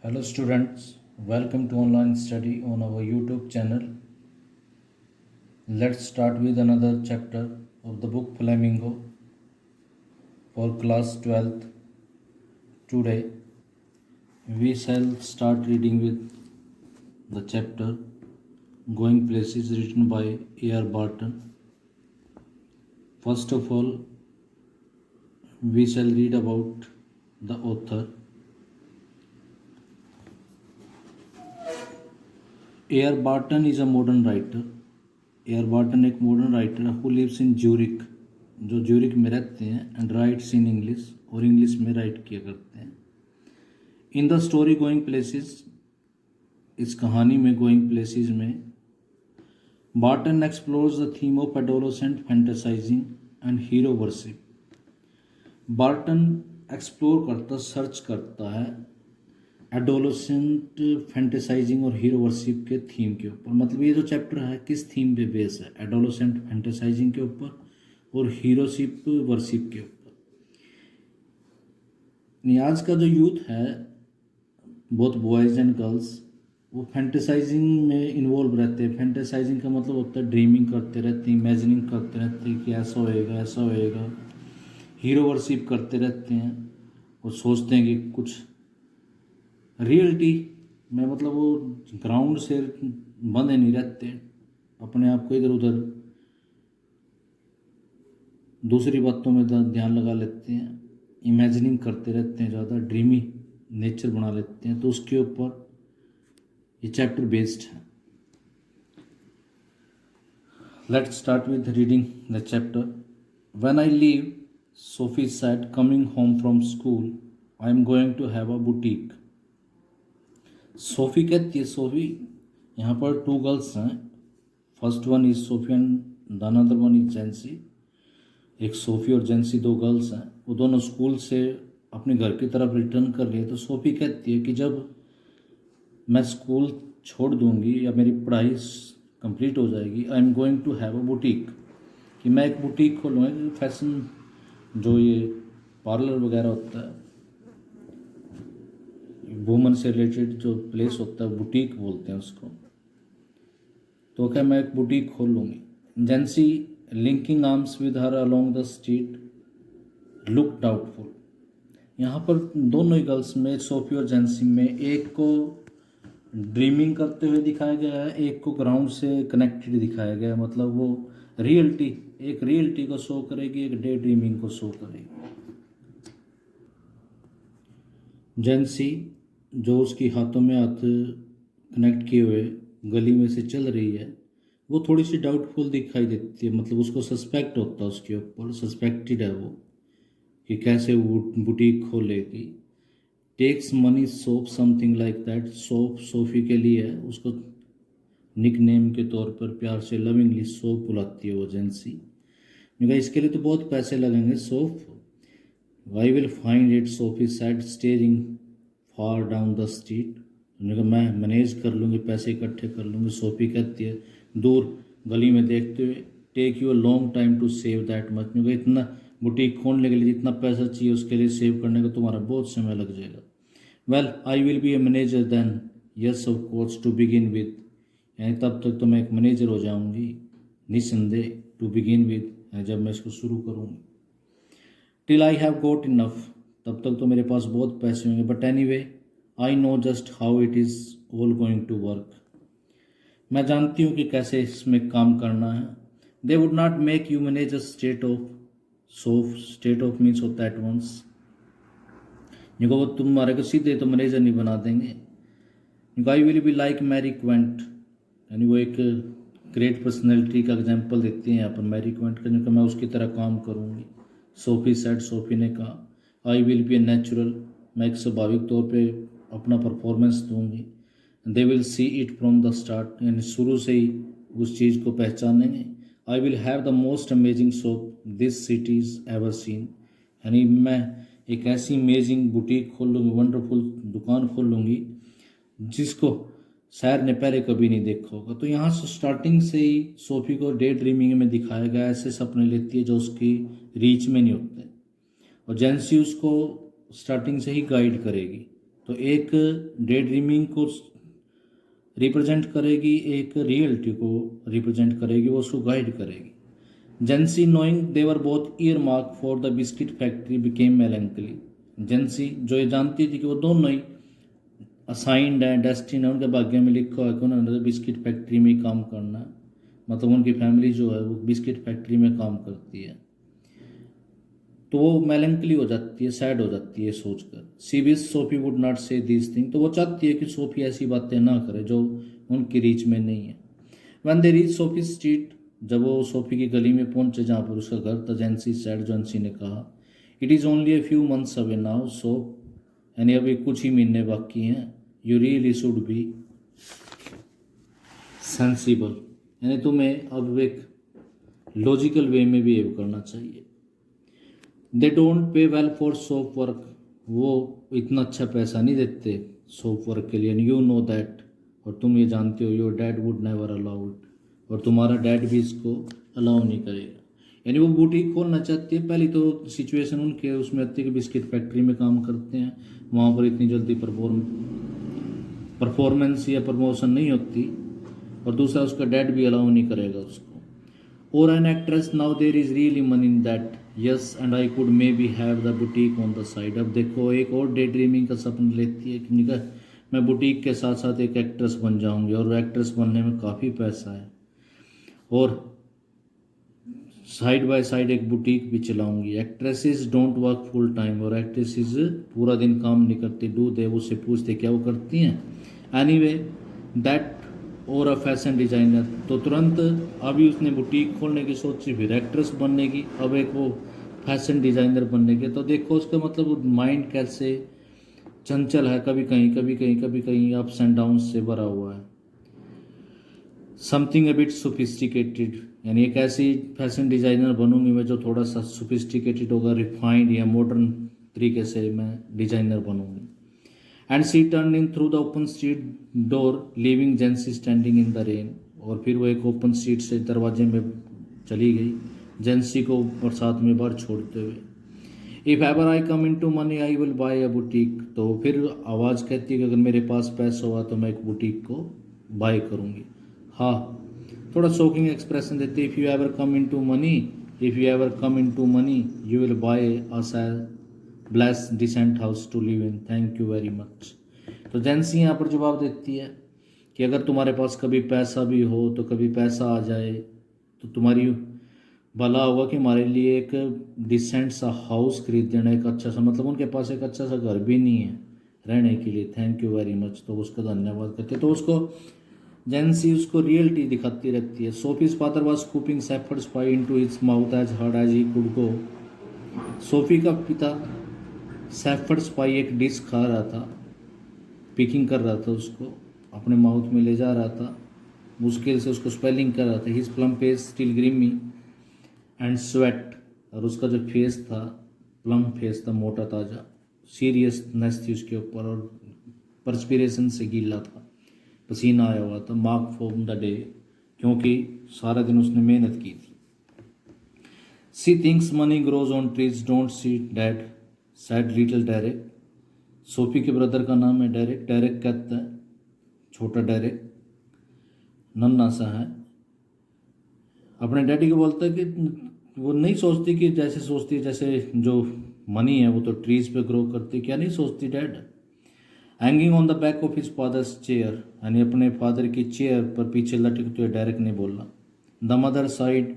Hello students, welcome to online study on our YouTube channel. Let's start with another chapter of the book Flamingo for class 12th. Today we shall start reading with the chapter Going Places written by A.R. Barton. First of all, we shall read about the author. A.R. Barton is a modern writer. A.R. Barton एक modern writer है who lives in Zurich, जो Zurich में रहते हैं, and rights in English, और English में right किया करते हैं. In the story going places, इस कहानी में गोइंग प्लेसेस में Barton explores the theme of adolescent fantasising and hero worship. Barton explore करता, सर्च करता है एडोलेसेंट फैंटेसाइजिंग और हीरो वर्शिप के थीम के ऊपर. मतलब ये जो चैप्टर है किस थीम पे बेस है? एडोलेसेंट फैंटेसाइजिंग के ऊपर और हीरोशिप वर्शिप के ऊपर. आज का जो यूथ है, बोथ बॉयज़ एंड गर्ल्स, वो फैंटेसाइजिंग में इन्वॉल्व रहते हैं. फैंटेसाइजिंग का मतलब होता है ड्रीमिंग करते रहते हैं, इमेजिनिंग करते रहते हैं कि ऐसा होएगा ऐसा होएगा. हीरो वर्शिप करते रहते हैं और सोचते हैं कि कुछ रियलिटी में, मतलब वो ग्राउंड से बंधे नहीं रहते, अपने आप को इधर उधर दूसरी बातों में ध्यान लगा लेते हैं, इमेजिनिंग करते रहते हैं, ज़्यादा ड्रीमी नेचर बना लेते हैं. तो उसके ऊपर ये चैप्टर बेस्ड है. Let's start with reading the chapter. When I leave, Sophie said, coming home from school, I am going to have a boutique. Sophie कहती है, सोफ़ी, यहाँ पर टू गर्ल्स हैं. First one is Sophie and the another one is Jansie. एक Sophie और जेंसी दो girls हैं. वो दोनों स्कूल से अपने घर की तरफ रिटर्न कर रही है. तो सोफ़ी कहती है कि जब मैं स्कूल छोड़ दूँगी या मेरी पढ़ाई कंप्लीट हो जाएगी, I am going to have a boutique, कि मैं एक बुटीक खोलूँगी. फैशन जो ये पार्लर वगैरह होता है, वुमन से रिलेटेड जो प्लेस होता है, बुटीक बोलते हैं उसको. तो क्या मैं एक बुटीक खोल लूँगी. Jansie, linking arms with her along the street, look doubtful. यहाँ पर दोनों ही गर्ल्स में, सोफी और जेंसी में, एक को ड्रीमिंग करते हुए दिखाया गया है, एक को ग्राउंड से कनेक्टेड दिखाया गया है. मतलब वो रियलिटी, एक रियलिटी को शो करेगी, एक डे ड्रीमिंग को शो करेगी. जेंसी, जो उसकी हाथों में हाथ कनेक्ट किए हुए गली में से चल रही है, वो थोड़ी सी डाउटफुल दिखाई देती है. मतलब उसको सस्पेक्ट होता है, उसके ऊपर सस्पेक्टेड है वो कि कैसे वो बुटीक खोलेगी. Takes money soap, something like that. Soap Sophie के लिए है, उसको निक नेम के तौर पर प्यार से लविंगली सोप बुलाती है वो जेंसी. मैं कहा इसके लिए तो बहुत पैसे लगेंगे. Soap, I will find it, Sophie said, steering far down the street. मैं मैनेज कर लूँगी, पैसे इकट्ठे कर लूँगी. सोफी कहती है दूर गली में देखते हुए, take you a long time to save that much. मैं इतना बुटीक खोलने के लिए जितना पैसा चाहिए उसके लिए सेव करने का तुम्हारा बहुत समय लग जाएगा. Well, I will be a manager then, yes of course, to begin with. यानी तब तक तो मैं एक मैनेजर हो जाऊँगी निस्संदेह, टू बिगिन विद, जब मैं इसको शुरू करूँगी. Till I have got enough, तब तक तो मेरे पास बहुत पैसे होंगे. But anyway, I know just how it is all going to work. मैं जानती हूँ कि कैसे इसमें काम करना है. They would not make you manage a state of shop. State of means होता है एडवांस. वो तुम्हारे को सीधे तो मैनेजर नहीं बना देंगे. I will be like Mary Quant, यानी वो एक ग्रेट पर्सनैलिटी का एग्जाम्पल देती हैं यहाँ पर मैरी क्वेंट का, जिनका मैं उसकी तरह काम करूँगी. सोफ़ी सेड, सोफ़ी ने कहा. आई विल बी ए नेचुरल, मैं एक स्वाभाविक तौर पे अपना परफॉर्मेंस दूंगी. They will see it from the start, यानी शुरू से ही उस चीज़ को पहचानेंगे. I will have the most amazing shop this cities ever seen, यानी मैं एक ऐसी अमेजिंग बुटीक खोल लूँगी, वंडरफुल दुकान खोल लूँगी जिसको शायर ने पहले कभी नहीं देखा होगा. तो यहाँ से स्टार्टिंग से ही सोफ़ी को डे ड्रीमिंग में दिखाया गया, ऐसे सपने लेती है जो उसकी रीच में नहीं होते. और जेंसी उसको स्टार्टिंग से ही गाइड करेगी तो एक डे ड्रीमिंग को रिप्रेजेंट करेगी, एक रियलिटी को रिप्रेजेंट करेगी, वो उसको गाइड करेगी। Jansie knowing they were both ear mark for the biscuit factory became melancholy. Jansie जो ये जानती थी कि वो दोनों ही असाइंड है, डेस्टिन है, उनके भाग्य में लिखा है कि उन्होंने बिस्किट फैक्ट्री में ही काम करना है, मतलब उनकी फैमिली जो है वो बिस्किट फैक्ट्री में काम करती है, तो वो मेलैंकली हो जाती है, सैड हो जाती है सोचकर। सी विश सोफी वुड नॉट से दिस थिंग, तो वो चाहती है कि सोफी ऐसी बातें ना करे जो उनकी रीच में नहीं है। When they reach Sophie street, जब वो सोफी की गली में पहुंचे जहाँ पर उसका घर था, जेंसी सैड, जेंसी ने कहा it is only a few months away now, so यानी अभी कुछ ही महीने बाकी हैं, you really should be sensible, यानी तुम्हें अब एक लॉजिकल वे में बिहेव करना चाहिए। They don't pay well for soap work, वो इतना अच्छा पैसा नहीं देते सोप वर्क के लिए, यू नो दैट, और तुम ये जानते हो, your dad would never allow it, और तुम्हारा डैड भी इसको अलाउ नहीं करेगा। यानी वो बुटीक खोलना चाहती है। पहली तो सिचुएशन उनके उसमें आती है कि बिस्किट फैक्ट्री में काम करते हैं, वहाँ पर इतनी जल्दी परफॉर्मेंस या प्रमोशन नहीं होती, और दूसरा उसका डैड भी अलाउ नहीं करेगा उसको। और an actress now there is really money in that, yes and I could may be have the boutique on the side. अब देखो एक और डे ड्रीमिंग का सपना लेती है कि निकल मैं बुटीक के साथ साथ एक एक्ट्रेस बन जाऊंगी, और एक्ट्रेस बनने में काफ़ी पैसा है, और साइड बाय साइड एक बुटीक भी चलाऊंगी। Actresses don't work full time, और एक्ट्रेसेस पूरा दिन काम नहीं करती, डू दे, उससे पूछते क्या वो करती हैं। एनीवे दैट और अ फैशन डिज़ाइनर, तो तुरंत अभी उसने बुटीक खोलने की सोची, फिर एक्ट्रेस बनने की, अब एक वो फैशन डिज़ाइनर बनने की। तो देखो उसका मतलब माइंड कैसे चंचल है, कभी कहीं कभी कहीं कभी कहीं अप्स एंड डाउन से भरा हुआ है। समथिंग अ बिट सोफिस्टिकेटेड, यानी एक ऐसी फैशन डिज़ाइनर बनूंगी मैं जो थोड़ा सा सोफिस्टिकेटेड होगा, रिफाइंड या मॉडर्न तरीके से मैं डिज़ाइनर बनूंगी। And she turn in through the open street door leaving Jansie standing in the rain, और फिर वो एक ओपन स्ट्रीट से दरवाजे में चली गई, जेंसी को बरसात में बाहर छोड़ते हुए। If ever I come into money I will buy a boutique, तो फिर आवाज़ कहती है कि अगर मेरे पास पैसा हुआ तो मैं एक बुटीक को बाय करूँगी। हाँ, थोड़ा शॉकिंग एक्सप्रेशन देते, if you ever come into money, if you ever come into money you will buy a bless decent house to live in, thank you very much. तो जेंसी यहाँ पर जवाब देती है कि अगर तुम्हारे पास कभी पैसा भी हो, तो कभी पैसा आ जाए तो तुम्हारी भला होगा कि हमारे लिए एक डिसेंट सा हाउस खरीद देना, एक अच्छा सा, मतलब उनके पास एक अच्छा सा घर भी नहीं है रहने के लिए, थैंक यू वेरी मच, तो उसका धन्यवाद करते। तो उसको जेंसी उसको रियलिटी दिखाती रहती है। Sophie's father was scooping shepherd's pie into his mouth as hard as he could go. Sophie का पिता सेफर्ड्स पाई एक डिश खा रहा था, पिकिंग कर रहा था, उसको अपने माउथ में ले जा रहा था, मुश्किल से उसको स्पेलिंग कर रहा था। His plum face still grimy and sweat, और उसका जो फेस था प्लम फेस था, मोटा ताजा, सीरियसनेस थी उसके ऊपर, और परस्पिरेशन से गीला था, पसीना आया हुआ था। मार्क फ्रॉम द डे, क्योंकि सारा दिन उसने मेहनत की थी। She thinks money grows on trees, don't she dad, said little Derek. Sophie के ब्रदर का नाम है डेरेक। डेरेक कहता है, छोटा डेरेक नन्ना सा है, अपने डैडी को बोलता है कि वो नहीं सोचती कि जैसे सोचती है जैसे जो मनी है वो तो ट्रीज पे ग्रो करती, क्या नहीं सोचती dad. Hanging on the back of his father's chair, यानी अपने फादर की चेयर पर पीछे लटकते हुए डायरेक्ट ने बोला। द मदर साइड,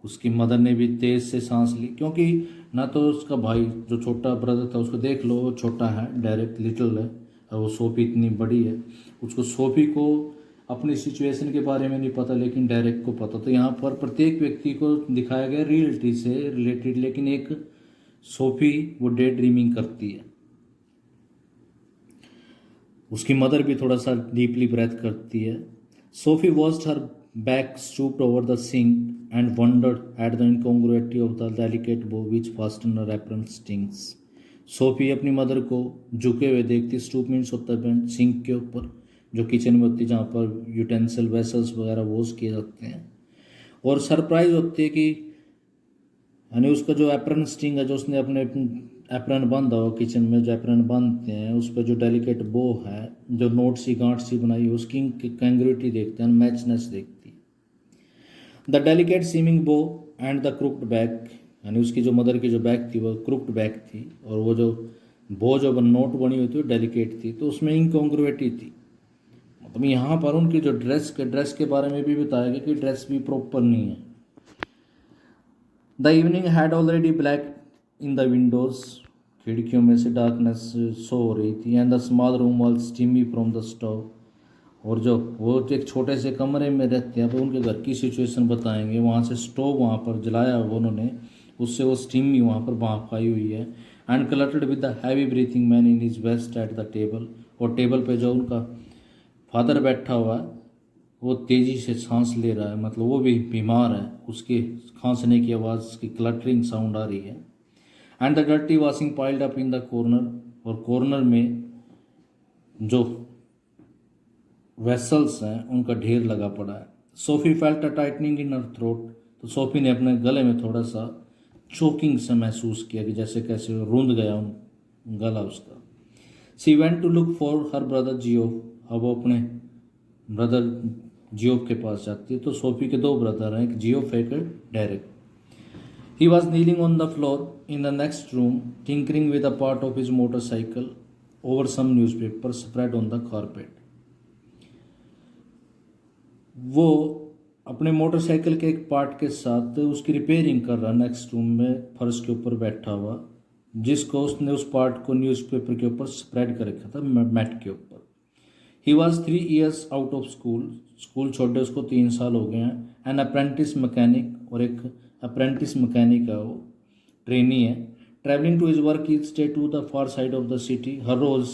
उसकी मदर ने भी तेज से सांस ली, क्योंकि ना तो उसका भाई जो छोटा ब्रदर था उसको देख लो, वो छोटा है, डायरेक्ट लिटिल है, और वो सोफी इतनी बड़ी है, उसको सोफी को अपनी सिचुएशन के बारे में नहीं पता, लेकिन डायरेक्ट को पता। तो यहाँ पर प्रत्येक व्यक्ति को दिखाया गया रियलिटी से रिलेटेड, लेकिन एक सोफी वो डे ड्रीमिंग करती है, उसकी मदर भी थोड़ा सा डीपली ब्रेथ करती है। Sophie watched her back stooped over the sink and wondered at the incongruity of the delicate bow which fasten her apron strings. Sophie अपनी मदर को झुके हुए देखती, स्टूप मीन्स होता है सिंक के ऊपर, जो किचन में होती है, जहाँ पर यूटेंसिल वेसल्स वगैरह वॉश किए जाते हैं, और सरप्राइज होती है कि यानी उसका जो एप्रन स्टिंग है जो उसने अपने एप्रन बांधा हुआ किचन में, जो एप्रन बांधते हैं उस पर जो डेलिकेट बो है, जो नोट सी गांठ सी बनाई है, उसकी कैंग्रुटी देखते हैं, मैचनेस देखती है। The delicate seeming bow and the crooked back, यानी उसकी जो मदर की जो बैक थी वो क्रुक्ड बैक थी, और वो जो बो जो नोट बनी हुई थी वो डेलिकेट थी, तो उसमें इनकॉन्ग्रुएटी थी। मतलब यहाँ पर उनकी जो ड्रेस के बारे में भी बताया गया कि ड्रेस भी प्रॉपर नहीं है। The evening had already black in the Windows, खिड़कियों में से डार्कनेस शो हो रही थी। And the small room was steamy from the stove, और जो वो एक छोटे से कमरे में रहते हैं, तो उनके घर की सिचुएशन बताएंगे। वहाँ से स्टोव वहाँ पर जलाया हुआ उन्होंने, उससे वो स्टीमी वहाँ पर भाप आई हुई है। And cluttered with the heavy breathing man in his vest at the table, और टेबल पे जो उनका फादर बैठा हुआ है वो तेज़ी से सांस ले रहा है, मतलब वो भी बीमार है, उसके खांसने की आवाज़ की क्लटरिंग साउंड आ रही है। And the dirty washing piled up in the corner, और कॉर्नर में जो वेसल्स हैं उनका ढेर लगा पड़ा है। Sophie felt a tightening in her throat, तो सोफी ने अपने गले में थोड़ा सा चोकिंग से महसूस किया कि जैसे कैसे रूंध गया गला उसका। She went to look for her brother Geoff, अब वो अपने ब्रदर जियोफ के पास जाती है। तो सोफी के दो ब्रदर हैं, एक जियोफ एक Derek. He was kneeling on the floor in the next room tinkering with a part of his motorcycle over some newspaper spread on the carpet. वो अपने मोटरसाइकिल के एक पार्ट के साथ उसकी रिपेयरिंग कर रहा, नेक्स्ट रूम में फर्श के ऊपर बैठा हुआ, जिसको उसने उस पार्ट को न्यूज़पेपर के ऊपर स्प्रेड कर रखा था, मैट के ऊपर। He was 3 years out of school, school छोड़े उसको 3 साल हो गए हैं। एन अप्रेंटिस मैकेनिक, और एक अप्रेंटिस मैकेनिक है, वो ट्रेनी है। Travelling to his work each stay to the far side of the city, हर रोज़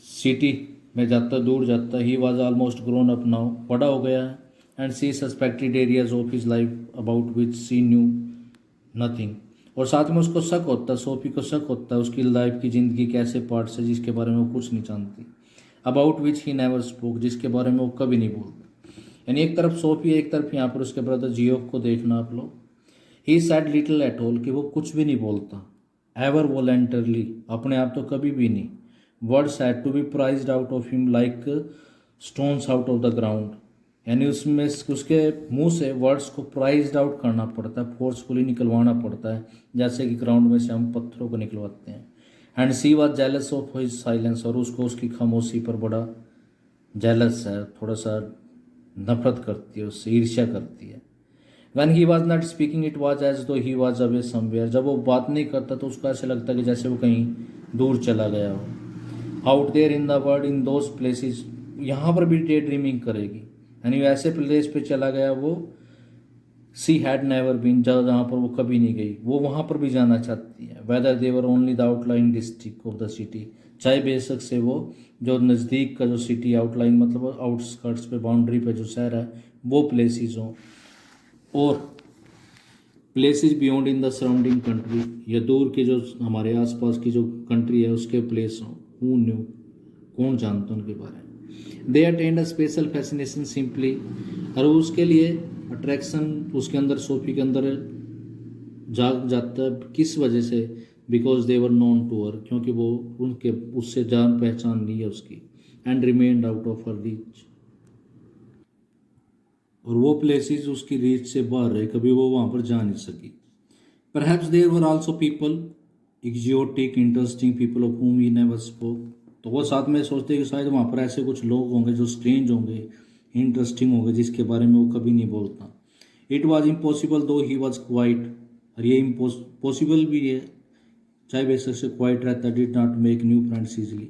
सिटी में जाता, दूर जाता। He was almost grown up now, बड़ा हो गया है। And she suspected areas of his life about which she knew nothing, और साथ में उसको शक होता है, सोफी को शक होता है उसकी लाइफ की ज़िंदगी के ऐसे पार्ट्स है जिसके बारे में वो कुछ नहीं जानती। About which he never spoke, जिसके बारे में वो कभी नहीं बोलते। यानी एक तरफ सोफी है, एक तरफ यहाँ पर उसके ब्रदर जियोफ को देखना आप लोग। ही सैड लिटिल एट ऑल, कि वो कुछ भी नहीं बोलता। एवर वॉलेंटरली, अपने आप तो कभी भी नहीं। Words had to be prised out of him like stones out of the ground, यानी उसमें उसके मुंह से वर्ड्स को प्राइज्ड आउट करना पड़ता है, फोर्सफुली निकलवाना पड़ता है, जैसे कि ग्राउंड में से हम पत्थरों को निकलवाते हैं। And she was jealous of his silence, और उसको उसकी खामोशी पर बड़ा जेलस है, थोड़ा सा नफरत करती है उससे, ईर्ष्या करती है। When he was not speaking it was as though he was away somewhere, जब वो बात नहीं करता तो उसको ऐसे लगता कि जैसे वो कहीं दूर चला गया हो। Out there in the world in those places, यहाँ पर भी डे ड्रीमिंग करेगी, यानी ऐसे प्लेस पे चला गया वो सी हैड नेवर बीन, जहाँ पर वो कभी नहीं गई, वो वहाँ पर भी जाना चाहती है। Whether they were only the outline district of the city, चाहे बेशक से वो जो नज़दीक का जो सिटी आउटलाइन मतलब आउटस्कर्ट्स पे बाउंड्री पे जो शहर है वो प्लेसेस हों, और places beyond in the surrounding country, या दूर के जो हमारे आसपास की जो कंट्री है उसके प्लेस हों। हु न्यू, कौन जानता उनके बारे में। They attend a special fascination simply, और उसके लिए अट्रैक्शन उसके अंदर, सोफी के अंदर जाग जाता है। किस वजह से? Because they were known to her, क्योंकि वो उनके उससे जान पहचान नहीं है उसकी। And remained out of her reach, और वो प्लेसेस उसकी रीच से बाहर रहे, कभी वो वहाँ पर जा नहीं सकी। Perhaps there were also people exotic interesting people of whom he never spoke, तो वो साथ में सोचते कि शायद वहाँ पर ऐसे कुछ लोग होंगे जो स्ट्रेंज होंगे, इंटरेस्टिंग होंगे, जिसके बारे में वो कभी नहीं बोलता। इट वॉज इम्पॉसिबल दो ही वॉज क्वाइट, और ये पॉसिबल भी है, चाहे बेशक से क्वाइट रहता, did not make new friends easily,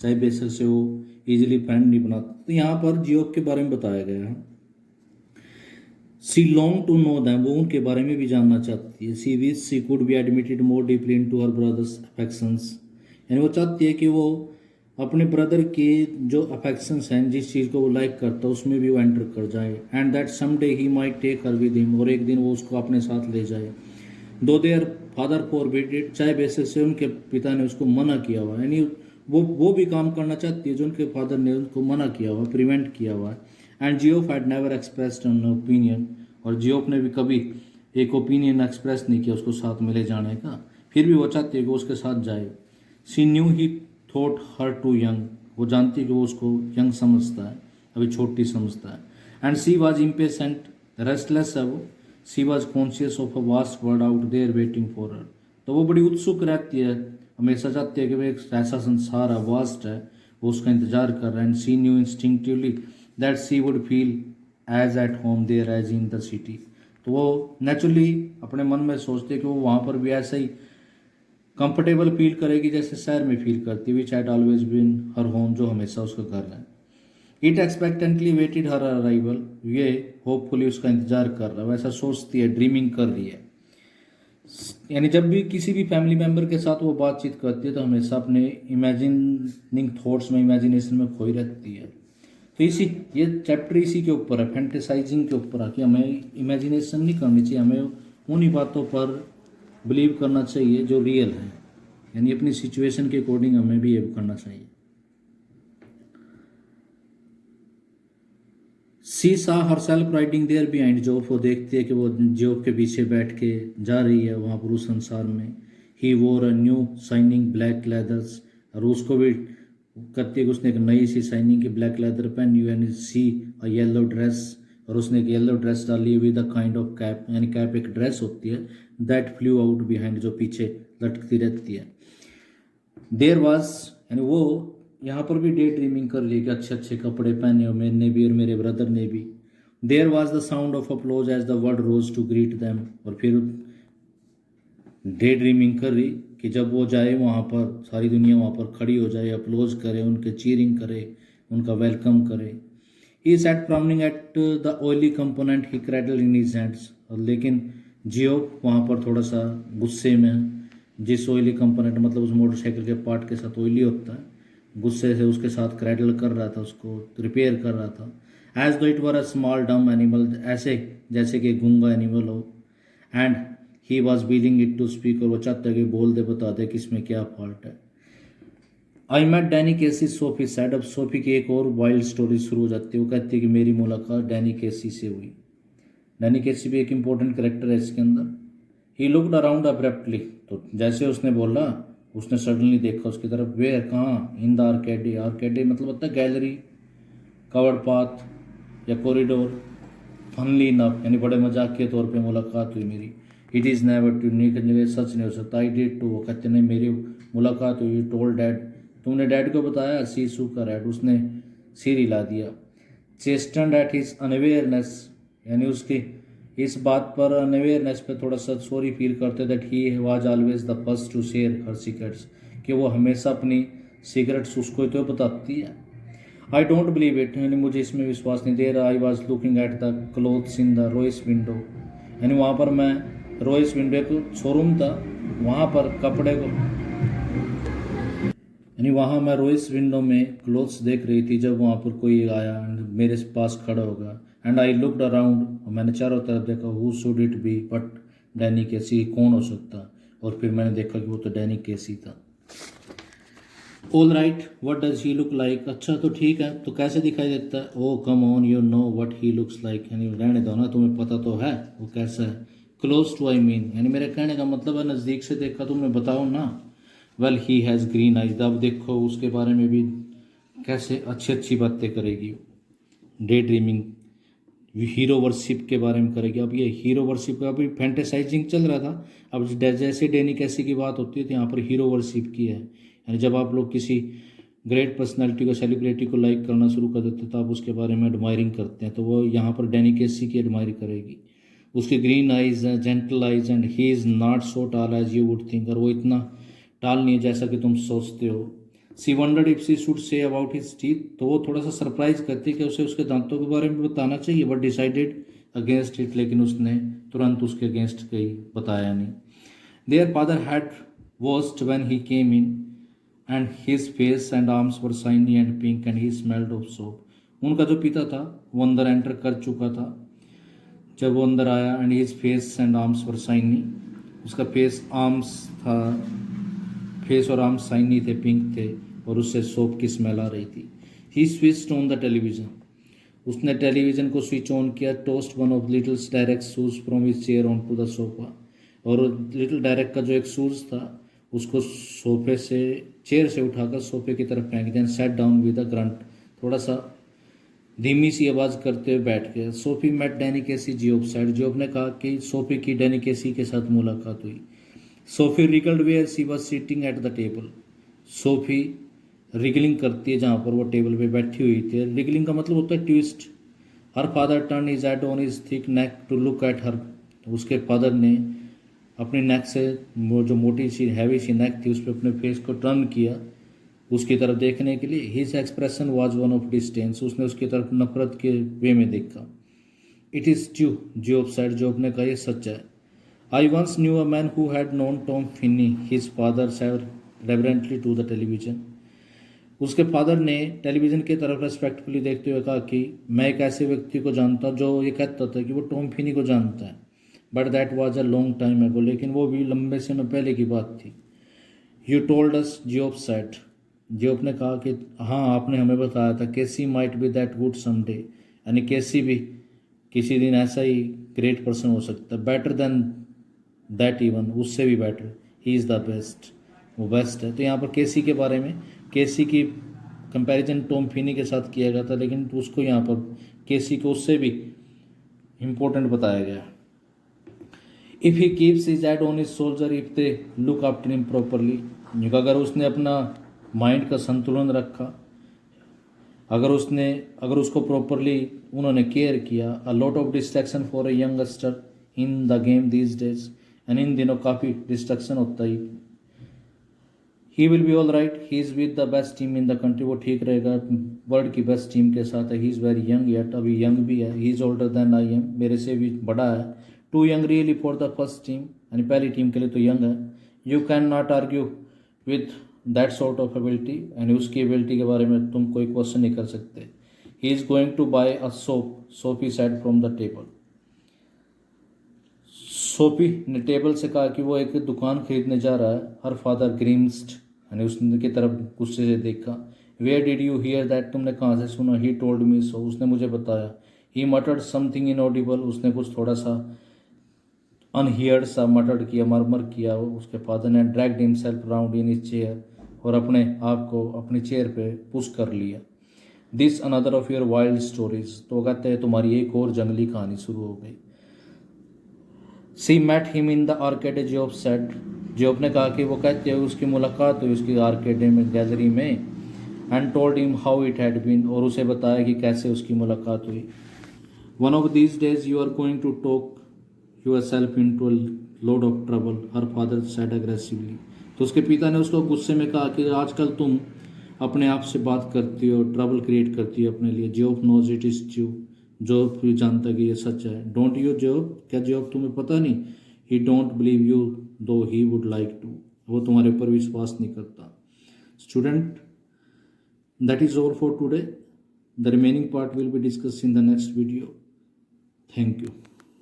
चाहे बेशक से वो ईजिली फ्रेंड नहीं बनाता। तो यहाँ पर जियोफ के बारे में बताया गया है। She long to know them, वो उनके बारे में भी जानना चाहती है। She wish she could be admitted more deeply into her brother's affections, यानी वो चाहती है कि वो अपने ब्रदर के जो अफेक्शंस हैं, जिस चीज़ को वो लाइक करता है उसमें भी वो एंटर कर जाए। And that someday he might take her with him, और एक दिन वो उसको अपने साथ ले जाए। दो देयर फादर फॉरबिड इट, चाहे बेसिस से उनके पिता ने उसको मना किया हुआ है, यानी वो भी काम करना चाहती है जो उनके फादर ने उनको मना किया हुआ, प्रिवेंट किया हुआ है। And Geoff had never expressed an opinion, और जियोफ ने भी कभी एक ओपिनियन एक्सप्रेस नहीं किया उसको साथ में ले जाने का। फिर भी वो चाहती है कि वो उसके साथ जाए। She knew he thought her too young, वो जानती है कि वो उसको यंग समझता है, अभी छोटी समझता है। And she was impatient, restless है वो। She was conscious of a vast world out there waiting for her. तो वो बड़ी उत्सुक रहती है, हमेशा चाहती है कि वो एक ऐसा संसार है, वास्ट है, वो उसका इंतजार कर रहा है। And she knew instinctively that she would feel as at home there as in the city. तो वो नेचुरली अपने मन में सोचते कि वो वहाँ पर भी ऐसा ही कंफर्टेबल फील करेगी जैसे शहर में फील करती, which had always been her home, जो हमेशा उसका घर है। It expectantly waited her arrival, ये होपफुली उसका इंतजार कर रहा है, वैसा सोचती है, ड्रीमिंग कर रही है। यानी जब भी किसी भी फैमिली मेम्बर के साथ वो बातचीत करती है तो हमेशा अपने इमेजिनिंग थॉट्स में, इमेजिनेशन में खोई रहती है। तो इसी ये चैप्टर इसी के ऊपर है, फैंटेसाइजिंग के ऊपर है कि हमें इमेजिनेशन नहीं करनी चाहिए, हमें उन्हीं बातों पर बिलीव करना चाहिए जो रियल है, यानी अपनी सिचुएशन के अकॉर्डिंग हमें बिहेव करना चाहिए। She saw herself riding there behind job, वो देखती है कि वो जॉब के पीछे बैठ के जा रही है वहाँ पर उस संसार में। ही वोर a new shining black leathers, और उसको भी करती है कि उसने एक नई सी शाइनिंग की ब्लैक लेदर पहनी हुई, यानी सी अ येलो ड्रेस, और उसने एक येलो ड्रेस डाली हुई, with a kind of cap, यानी कैप एक ड्रेस होती है, दैट फ्लू आउट बिहाइंड, जो पीछे लटकती रहती है। देर वॉज, यानी वो यहाँ पर भी डे ड्रीमिंग कर रही है कि अच्छे अच्छे कपड़े पहने हो मैंने भी और मेरे ब्रदर ने भी। There was the sound of applause as the world rose to greet them, और फिर डे ड्रीमिंग कर रही कि जब वो जाए वहाँ पर, सारी दुनिया वहाँ पर खड़ी हो जाए, अपलोज करे, उनके चीयरिंग करे, उनका वेलकम करे। He sat frowning at the oily component he cradle in his hands, लेकिन जियो वहाँ पर थोड़ा सा गुस्से में है। जिस ऑयली कंपोनेंट मतलब उस मोटरसाइकिल के पार्ट के साथ ऑयली होता है, गुस्से से उसके साथ क्रैडल कर रहा था, उसको रिपेयर कर रहा था। As though it were a small dumb animal, ऐसे जैसे कि गूंगा एनिमल हो। And he was willing it to speak, और वो चाहता है कि बोल दे, बता दे कि इसमें क्या फॉल्ट है। I met Danny Casey Sophie said, अब सोफी की एक और वाइल्ड स्टोरी शुरू हो जाती है। वो कहती है कि मेरी मुलाकात डैनी केसी से हुई। डैनी केसी भी एक इंपॉर्टेंट करेक्टर है इसके अंदर। ही लुक्ड अराउंड अब्रप्टली, तो जैसे उसने बोला उसने सडनली देखा उसकी तरफ। वेयर, कहाँ? इन द आर्केडी, आर्केडी मतलब होता है गैलरी, कवर्ड पाथ या कॉरिडोर। फनली इनफ, यानी बड़े मजाक के तौर पे मुलाकात हुई मेरी। इट इज़ नेवर टू, नहीं सच नहीं हो सकता। आई डिड टू, वो कहते नहीं मेरी मुलाकात हुई। टोल्ड डैड, तुमने डैड को बताया? सीसू का डैड, उसने सिर हिला दिया। चेस्टन एट हिज अनअवेयरनेस, यानी उसकी इस बात पर, अनअवेयरनेस पे थोड़ा सा सॉरी फील करते that he was always the first to share her secrets, कि वो हमेशा अपनी सीक्रेट्स उसको ही तो बताती है। आई डोंट बिलीव इट, यानी मुझे इसमें विश्वास नहीं दे रहा। I was looking at the clothes in the Royce window, यानी वहाँ पर मैं, रोइस विंडो एक शोरूम था, वहाँ पर कपड़े को, यानी वहाँ मैं रोइस विंडो में क्लोथ्स देख रही थी जब वहाँ पर कोई आया एंड मेरे पास खड़ा होगा। एंड आई लुकड अराउंड, मैंने चारों तरफ देखा। Who should it be but Danny Casey, कौन हो सकता? और फिर मैंने देखा कि वो तो डैनी केसी था। All right, what does he look like, अच्छा तो ठीक है, तो कैसे दिखाई देता है? Oh come on, you know what he looks like, यानी रहने दो ना, तुम्हें पता तो है वो कैसा है। क्लोज टू, आई मीन, यानी मेरे कहने का मतलब है नज़दीक से देखा, तुमने बताओ ना। Well he has green eyes, अब देखो उसके बारे में भी कैसे अच्छी अच्छी बातें करेगी। डे ड्रीमिंग, हीरो वर्शिप के बारे में करेगी। अब ये हीरो वर्शिप का अभी फैंटेसाइजिंग चल रहा था, अब जैसे डैनी कैसी की बात होती है तो यहाँ पर हीरो वर्शिप की है। यानी जब आप लोग किसी ग्रेट पर्सनालिटी को, सेलिब्रिटी को लाइक करना शुरू कर देते हैं तो आप उसके बारे में एडमायरिंग करते हैं, तो वो यहाँ पर डैनी केसी की एडमायर करेगी। उसकी ग्रीन आइज है, gentle eyes, and he is not so tall as you would think, और वो इतना टाल नहीं है जैसा कि तुम सोचते हो। She wondered if she should say about his teeth, तो वो थोड़ा सा सरप्राइज करती है कि उसे उसके दांतों के बारे में बताना चाहिए, बट डिसाइडेड अगेंस्ट इट, लेकिन उसने तुरंत उसके अगेंस्ट कही, बताया नहीं। Their father had washed when he came in and his face and arms were shiny and pink and he smelled of soap. उनका जो पिता था वो अंदर एंटर कर चुका था जब वो अंदर आया, and his face and arms were shiny, उसका फेस आर्म्स था, फेस और आर्म्स शाइनी थे, पिंक थे, और उससे सोप की स्मेल आ रही थी। He switched on the television, उसने टेलीविजन को स्विच ऑन किया। Toast one of little's direct shoes from his chair on to the sofa, और लिटिल डायरेक्ट का जो एक शूज़ था उसको सोफे से चेयर से उठाकर सोफे की तरफ फेंक दिया, set down with a grunt, थोड़ा सा धीमी सी आवाज़ करते हुए बैठ गया। सोफी मेट डैनी केसी जियोब साइड, जियोब ने कहा कि सोफी की डैनी केसी के साथ मुलाकात हुई। Sophie wriggled where she was sitting at the table, Sophie wriggling करती है जहाँ पर वो टेबल पे बैठी हुई थी। रिगलिंग का मतलब होता है twist. Her father turn his head on his thick neck to look at her, उसके फादर ने अपनी नेक से, वो जो मोटी सी हैवी सी नेक थी उस पर अपने फेस को टर्न किया उसकी तरफ देखने के लिए। His expression was one of distance, उसने उसकी तरफ नफरत के वे में देखा। It is true, Job sighed, Job ने कहा यह सच है। I once knew a man who had known Tom Finney, his father said reverently to the television. उसके फादर ने टेलीविज़न की तरफ रेस्पेक्टफुली देखते हुए कहा कि मैं एक ऐसे व्यक्ति को जानता जो ये कहता था कि वो टॉम फिनी को जानता है, but that was a long time ago, लेकिन वो भी लंबे समय पहले की बात थी। You told us, Geoff said, Geoff ने कहा कि हाँ आपने हमें बताया था, Casey might be that good someday, यानी केसी भी किसी दिन ऐसा ही ग्रेट पर्सन हो सकता है, बेटर देन दैट, इवन उससे भी better, he is the best, वो बेस्ट है। तो यहाँ पर केसी के बारे में, केसी की कंपैरिजन टॉम फिनी के साथ किया गया था, लेकिन उसको यहाँ पर केसी को उससे भी इम्पोर्टेंट बताया गया। If he keeps his head on his soldier if they look after him properly, अगर उसने अपना माइंड का संतुलन रखा, अगर उसको प्रॉपरली उन्होंने केयर किया। A lot of distraction for a youngster in the game these days, and in दिनों काफ़ी डिस्ट्रैक्शन होता है। He will be all right, he is with the best team in the country, वो ठीक रहेगा, world की best team के साथ है। He is very young yet, अभी यंग भी है। He is older than I am, मेरे से भी बड़ा है। Too young really for the first team, यानी पहली टीम के लिए तो यंग है। You can not argue with that sort of ability, यानी उसकी एबिलिटी के बारे में तुम कोई क्वेश्चन नहीं कर सकते। He is going to buy a soap, Sophie said from the table. Sophie ने टेबल से कहा कि वो एक दुकान खरीदने जा रहा है। हर फादर ग्रीम्स्ड, यानी उसने की तरफ गुस्से से देखा। Where did you hear that, तुमने कहाँ से सुना। ही टोल्ड मी सो, उसने मुझे बताया। ही मटर्ड समथिंग इनऑडिबल, उसने कुछ थोड़ा सा अनहियर्ड सा मटर्ड किया, मरमर किया उसके फादर ने। Dragged himself round in his chair, और अपने आप को अपनी चेयर पे पुश कर लिया। This another of your wild stories, तो कहते हैं तुम्हारी एक और जंगली कहानी शुरू हो गई। She met him in the arcade, Geoff said, Geoff ने कहा कि वो कहते हुए उसकी मुलाकात हुई उसकी आर्केड में, गैलरी में। And told him how it had been, और उसे बताया कि कैसे उसकी मुलाकात हुई। One of these days you are going to talk yourself into load of trouble, her father said aggressively. तो उसके पिता ने उसको गुस्से में कहा कि आजकल तुम अपने आप से बात करती हो, ट्रबल क्रिएट करती हो अपने लिए। Job knows it is true, Job भी जानता कि ये सच है। डोंट यू जॉब, क्या जॉब तुम्हें पता नहीं। ही डोंट बिलीव यू दो ही वुड लाइक टू, वो तुम्हारे ऊपर विश्वास नहीं करता। Student, that is all for today. The remaining part will be discussed in the next video. Thank you.